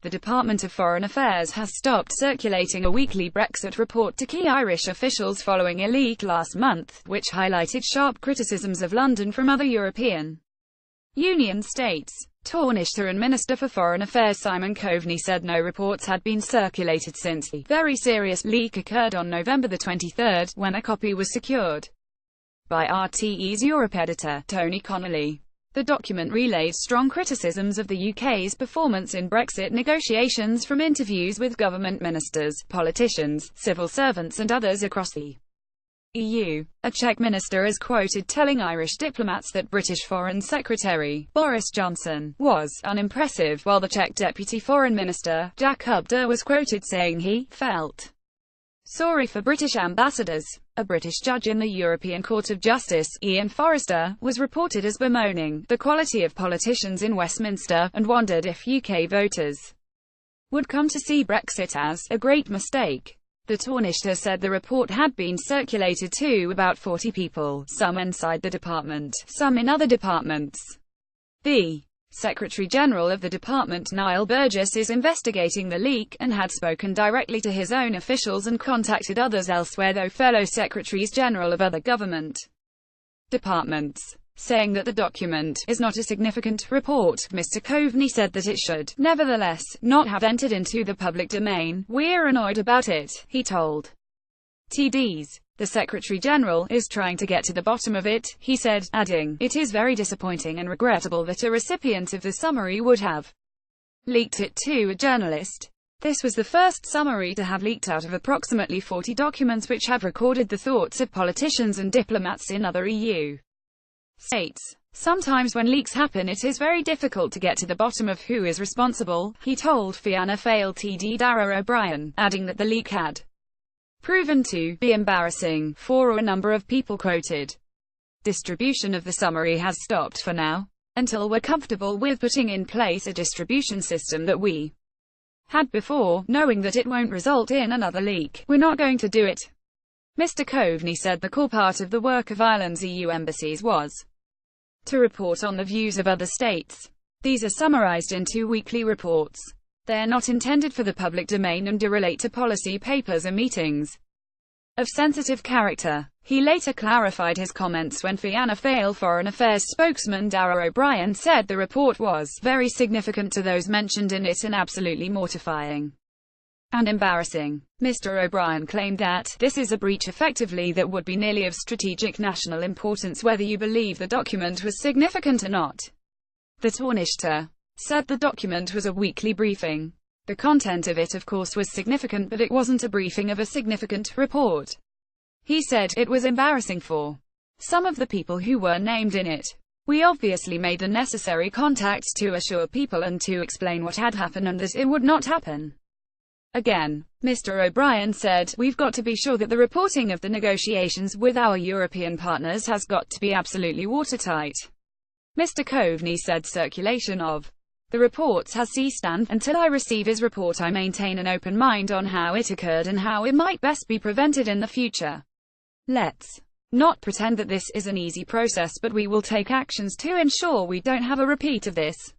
The Department of Foreign Affairs has stopped circulating a weekly Brexit report to key Irish officials following a leak last month, which highlighted sharp criticisms of London from other European Union states. Tánaiste and Minister for Foreign Affairs Simon Coveney said no reports had been circulated since the very serious leak occurred on November the 23rd, when a copy was secured by RTE's Europe editor, Connelly. The document relays strong criticisms of the UK's performance in Brexit negotiations from interviews with government ministers, politicians, civil servants and others across the EU. A Czech minister is quoted telling Irish diplomats that British Foreign Secretary Boris Johnson was unimpressive, while the Czech Deputy Foreign Minister Jakub Dürr was quoted saying he felt sorry for British ambassadors. A British judge in the European Court of Justice, Forrester, was reported as bemoaning the quality of politicians in Westminster, and wondered if UK voters would come to see Brexit as a great mistake. The Tánaiste said the report had been circulated to about 40 people, some inside the department, some in other departments. The Secretary-General of the department, Niall Burgess, is investigating the leak, and had spoken directly to his own officials and contacted others elsewhere, though fellow Secretaries-General of other government departments, saying that the document is not a significant report. Mr. Coveney said that it should, nevertheless, not have entered into the public domain. "We're annoyed about it," he told TDs. "The Secretary-General is trying to get to the bottom of it," he said, adding, "It is very disappointing and regrettable that a recipient of the summary would have leaked it to a journalist. This was the first summary to have leaked out of approximately 40 documents which have recorded the thoughts of politicians and diplomats in other EU states. Sometimes when leaks happen it is very difficult to get to the bottom of who is responsible," he told Fianna Fáil TD Dara O'Brien, adding that the leak had proven to be embarrassing for a number of people quoted. Distribution of the summary has stopped for now, until we're comfortable with putting in place a distribution system that we had before, knowing that it won't result in another leak. We're not going to do it. Mr. Coveney said the core part of the work of Ireland's EU embassies was to report on the views of other states. These are summarised in 2 weekly reports. They are not intended for the public domain and do relate to policy papers and meetings of sensitive character. He later clarified his comments when Fianna Fáil Foreign Affairs spokesman Dara O'Brien said the report was very significant to those mentioned in it and absolutely mortifying and embarrassing. Mr. O'Brien claimed that this is a breach effectively that would be nearly of strategic national importance whether you believe the document was significant or not. The Tánaiste said the document was a weekly briefing. The content of it of course was significant, but it wasn't a briefing of a significant report. He said it was embarrassing for some of the people who were named in it. "We obviously made the necessary contacts to assure people and to explain what had happened and that it would not happen again." Mr. O'Brien said, "We've got to be sure that the reporting of the negotiations with our European partners has got to be absolutely watertight." Mr. Coveney said circulation of the reports has ceased and, until I receive his report, I maintain an open mind on how it occurred and how it might best be prevented in the future. Let's not pretend that this is an easy process, but we will take actions to ensure we don't have a repeat of this.